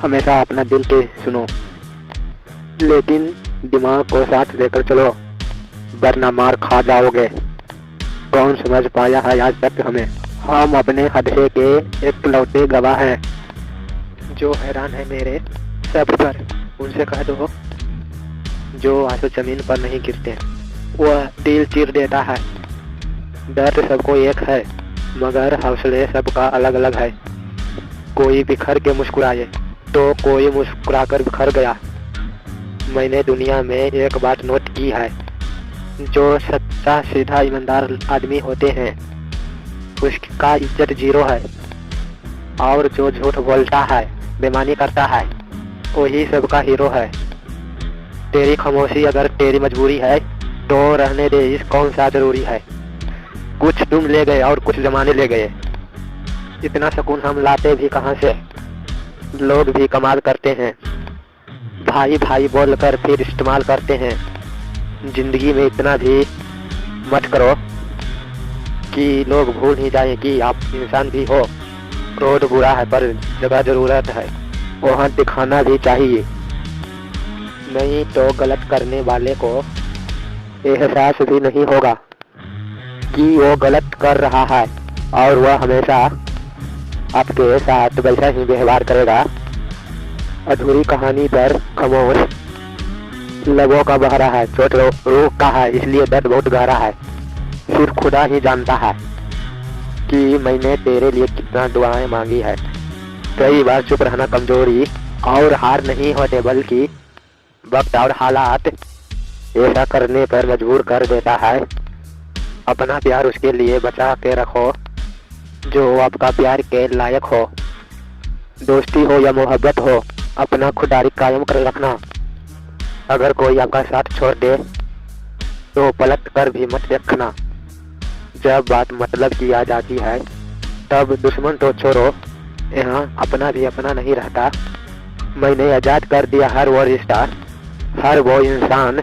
हमेशा अपना दिल के सुनो, लेकिन दिमाग को साथ लेकर चलो, वरना मार खा जाओगे। कौन समझ पाया है आज तक हमें? हम अपने हादसे के एकलौते गवाह हैं। जो हैरान है मेरे सब पर, उनसे कह दो जो आंसू जमीन पर नहीं गिरते, वह दिल चीर देता है। दर्द सबको एक है, मगर हौसले सबका अलग अलग है। कोई बिखर के मुस्कुराए तो कोई मुस्कुराकर बिखर गया। मैंने दुनिया में एक बात नोट की है, जो सच्चा सीधा ईमानदार आदमी होते हैं उसका इज्जत जीरो है, और जो झूठ बोलता है, बेईमानी करता है, वही सबका हीरो है। तेरी खामोशी अगर तेरी मजबूरी है तो रहने दे, इस कौन सा जरूरी है। कुछ तुम ले गए और कुछ जमाने ले गए, इतना सुकून हम लाते भी कहाँ से। लोग भी कमाल करते हैं, भाई भाई बोलकर फिर इस्तेमाल करते हैं। जिंदगी में इतना भी मत करो कि लोग भूल ही जाएं कि आप इंसान भी हो। क्रोध बुरा है पर जगह जरूरत है, वहाँ दिखाना भी चाहिए, नहीं तो गलत करने वाले को एहसास भी नहीं होगा कि वो गलत कर रहा है, और वह हमेशा आपके साथ वैसा ही व्यवहार करेगा। अधूरी कहानी पर खामोश लबों का बहरा है, चोट रूह का है, इसलिए दर्द बहुत गहरा है। सिर्फ खुदा ही जानता है कि मैंने तेरे लिए कितना दुआएं मांगी है। कई बार चुप रहना कमजोरी और हार नहीं होते, बल्कि वक्त और हालात ऐसा करने पर मजबूर कर देता है। अपना प्यार उसके लिए बचा के रखो जो आपका प्यार के लायक हो। दोस्ती हो या मोहब्बत हो, अपना खुदारी कायम कर रखना। अगर कोई आपका साथ छोड़ दे तो पलट कर भी मत देखना। जब बात मतलब की आ जाती है तब दुश्मन तो छोड़ो, यहाँ अपना भी अपना नहीं रहता। मैंने आजाद कर दिया हर वो रिश्ता, हर वो इंसान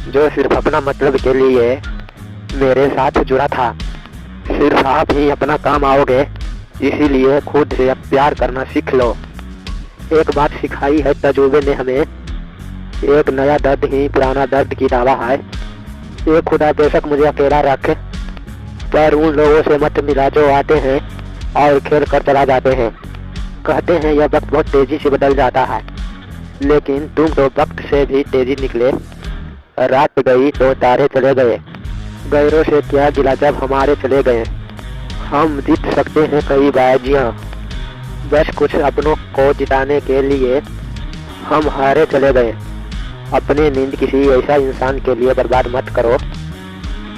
जो सिर्फ अपना मतलब के लिए मेरे साथ जुड़ा था। सिर्फ आप ही अपना काम आओगे, इसीलिए खुद से प्यार करना सीख लो। एक बात सिखाई है तजुर्बे ने हमें, एक नया दर्द ही पुराना दर्द की दावा है। ये खुदा बेशक मुझे अकेला रखे, पर उन लोगों से मत मिला जो आते हैं और खेल कर चला जाते हैं। कहते हैं यह वक्त बहुत तेजी से बदल जाता है, लेकिन तुम तो वक्त से भी तेजी निकले। रात गई तो तारे चले गए, गैरों से क्या गिला जब हमारे चले गए। हम जीत सकते हैं कई बाजियां, बस कुछ अपनों को जिताने के लिए हम हारे चले गए। अपनी नींद किसी ऐसा इंसान के लिए बर्बाद मत करो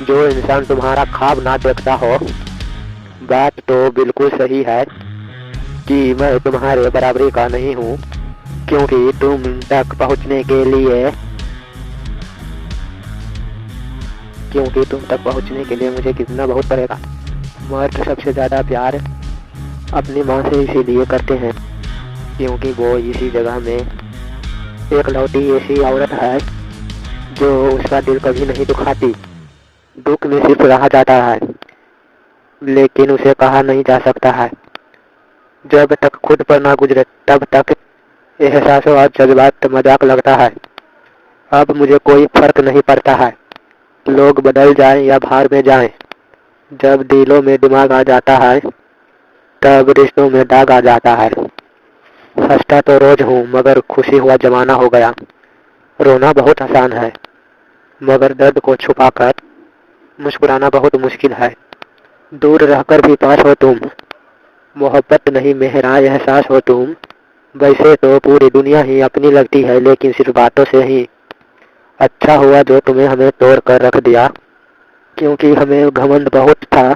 जो इंसान तुम्हारा ख्वाब ना देखता हो। बात तो बिल्कुल सही है कि मैं तुम्हारे बराबरी का नहीं हूँ, क्योंकि तुम तक पहुँचने के लिए मुझे कितना बहुत पड़ेगा। मर्द सबसे ज़्यादा प्यार अपनी माँ से इसीलिए करते हैं क्योंकि वो इसी जगह में एक लौटी ऐसी औरत है जो उसका दिल कभी नहीं दुखाती। दुख में सिर्फ रहा जाता है, लेकिन उसे कहा नहीं जा सकता है। जब तक खुद पर ना गुजरे तब तक एहसासों और जज्बात मजाक लगता है। अब मुझे कोई फर्क नहीं पड़ता है, लोग बदल जाएं या बाहर में जाएं। जब दिलों में दिमाग आ जाता है तब रिश्तों में दाग आ जाता है। हंसता तो रोज हूँ, मगर खुशी हुआ जमाना हो गया। रोना बहुत आसान है, मगर दर्द को छुपाकर मुस्कुराना बहुत मुश्किल है। दूर रहकर भी पास हो तुम, मोहब्बत नहीं मेरा एहसास हो तुम। वैसे तो पूरी दुनिया ही अपनी लगती है, लेकिन सिर्फ बातों से ही। अच्छा हुआ जो तुम्हें हमें तोड़ कर रख दिया, क्योंकि हमें घमंड बहुत था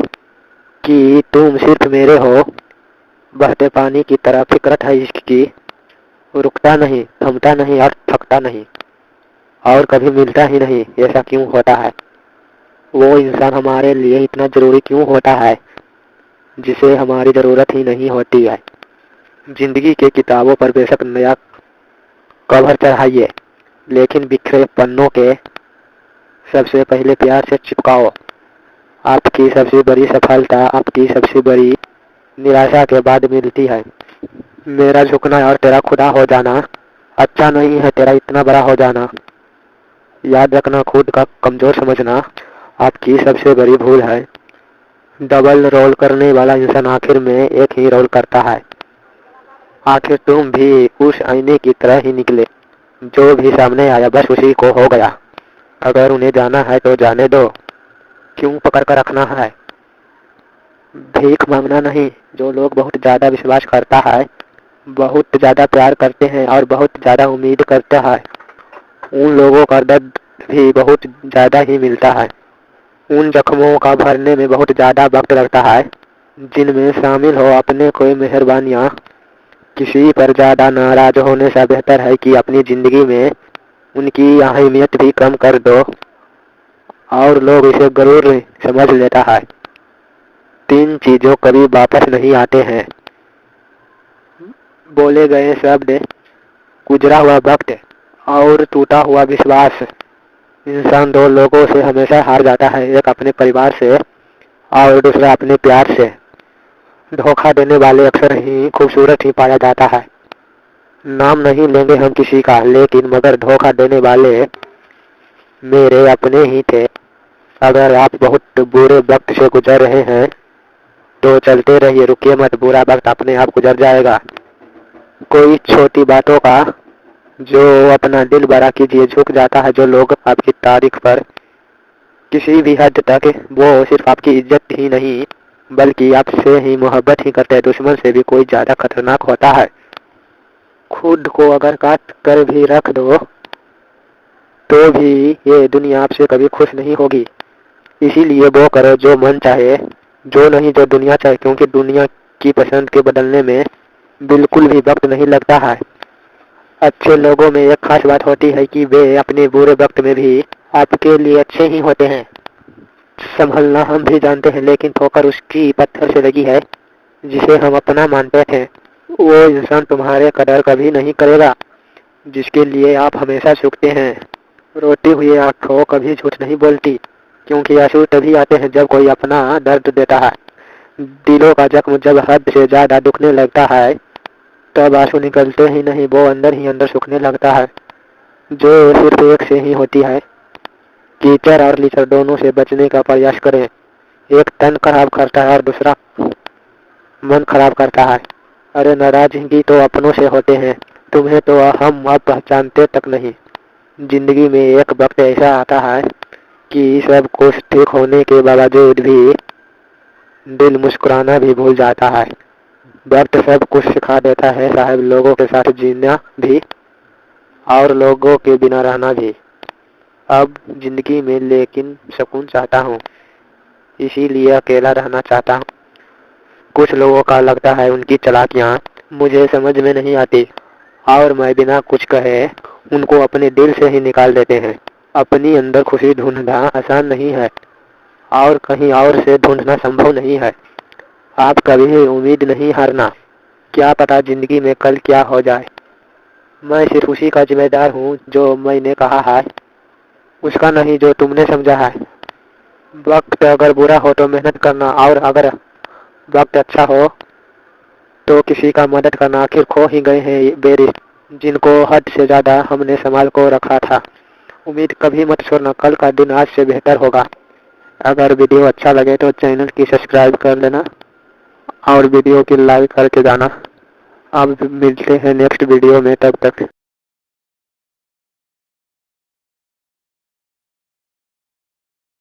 कि तुम सिर्फ मेरे हो। बहते पानी की तरह फिक्रत है इश्क की, रुकता नहीं, थमता नहीं और थकता नहीं, और कभी मिलता ही नहीं। ऐसा क्यों होता है? वो इंसान हमारे लिए इतना जरूरी क्यों होता है जिसे हमारी जरूरत ही नहीं होती है? जिंदगी के किताबों पर बेशक नया कवर चढ़ाइए, लेकिन बिखरे पन्नों के सबसे पहले प्यार से चिपकाओ। आपकी सबसे बड़ी सफलता आपकी सबसे बड़ी निराशा के बाद मिलती है। मेरा झुकना और तेरा खुदा हो जाना अच्छा नहीं है, तेरा इतना बड़ा हो जाना। याद रखना, खुद का कमजोर समझना आपकी सबसे बड़ी भूल है। डबल रोल करने वाला इंसान आखिर में एक ही रोल करता है। आखिर तुम भी उस आईने की तरह ही निकले। जो भी सामने आया बस उसी को हो गया। अगर उन्हें जाना है तो जाने दो, क्यों पकड़ कर रखना है। भीख मांगना नहीं। जो लोग बहुत ज्यादा विश्वास करता है, बहुत ज्यादा प्यार करते हैं और बहुत ज्यादा उम्मीद करता है, उन लोगों का दर्द भी बहुत ज्यादा ही मिलता है। उन जख्मों का भरने में बहुत ज्यादा वक्त लगता है, जिनमें शामिल हो अपने कोई मेहरबानियाँ। किसी पर ज्यादा नाराज होने से बेहतर है कि अपनी जिंदगी में उनकी अहमियत भी कम कर दो, और लोग इसे गरूर समझ लेता है। 3 चीजों कभी वापस नहीं आते हैं। बोले गए शब्द, गुजरा हुआ वक्त और टूटा हुआ विश्वास। इंसान 2 लोगों से हमेशा हार जाता है, एक अपने परिवार से और दूसरा अपने प्यार से। धोखा देने वाले अक्सर ही खूबसूरत ही पाया जाता है। नाम नहीं लेंगे हम किसी का, लेकिन मगर धोखा देने वाले मेरे अपने ही थे। अगर आप बहुत बुरे वक्त से गुजर रहे हैं तो चलते रहिए, रुकिए मत, बुरा वक्त अपने आप गुजर जाएगा। कोई छोटी बातों का जो अपना दिल बड़ा कीजिए, झुक जाता है जो लोग आपकी तारीफ पर। किसी भी हद तक वो सिर्फ आपकी इज्जत ही नहीं बल्कि आपसे ही मोहब्बत ही करते हैं। दुश्मन से भी कोई ज्यादा खतरनाक होता है। खुद को अगर काट कर भी रख दो तो भी ये दुनिया आपसे कभी खुश नहीं होगी। इसीलिए वो करो जो मन चाहे, जो नहीं जो दुनिया चाहे, क्योंकि दुनिया की पसंद के बदलने में बिल्कुल भी वक्त नहीं लगता है। अच्छे लोगों में एक खास बात होती है कि वे अपने बुरे वक्त में भी आपके लिए अच्छे ही होते हैं। संभलना हम भी जानते हैं, लेकिन ठोकर उसकी पत्थर से लगी है जिसे हम अपना मानते थे। वो इंसान तुम्हारे कदर कभी नहीं करेगा जिसके लिए आप हमेशा झुकते हैं। रोती हुई आंखों कभी झूठ नहीं बोलती, क्योंकि आंसू तभी आते हैं जब कोई अपना दर्द देता है। दिलों का जख्म जब हद से ज्यादा दुखने लगता है तब आंसू निकलते ही नहीं, वो अंदर ही अंदर सूखने लगता है। जो सिर्फ एक से ही होती है। कीचड़ और लीचड़ दोनों से बचने का प्रयास करें। एक तन खराब करता है और दूसरा मन खराब करता है। अरे नाराजगी तो अपनों से होते हैं, तुम्हें तो हम अब पहचानते तक नहीं। जिंदगी में एक वक्त ऐसा आता है कि सब कुछ ठीक होने के बावजूद भी दिल मुस्कुराना भी भूल जाता है। वक्त सब कुछ सिखा देता है साहब, लोगों के साथ जीना भी और लोगों के बिना रहना भी। अब जिंदगी में लेकिन सुकून चाहता हूँ, इसीलिए अकेला रहना चाहता हूँ। कुछ लोगों का लगता है उनकी चालाकियाँ मुझे समझ में नहीं आती, और मैं बिना कुछ कहे उनको अपने दिल से ही निकाल देते हैं। अपनी अंदर खुशी ढूंढना आसान नहीं है और कहीं और से ढूंढना संभव नहीं है। आप कभी उम्मीद नहीं हारना, क्या पता जिंदगी में कल क्या हो जाए। मैं सिर्फ उसी का जिम्मेदार हूँ जो मैंने कहा है, उसका नहीं जो तुमने समझा है। वक्त अगर बुरा हो तो मेहनत करना, और अगर वक्त अच्छा हो तो किसी का मदद करना। आखिर खो ही गए हैं बेरिश्त जिनको हद से ज्यादा हमने संभाल को रखा था। उम्मीद कभी मत छोड़ना, कल का दिन आज से बेहतर होगा। अगर वीडियो अच्छा लगे तो चैनल की सब्सक्राइब कर लेना और वीडियो की लाइक करके जाना। अब मिलते हैं नेक्स्ट वीडियो में, तब तक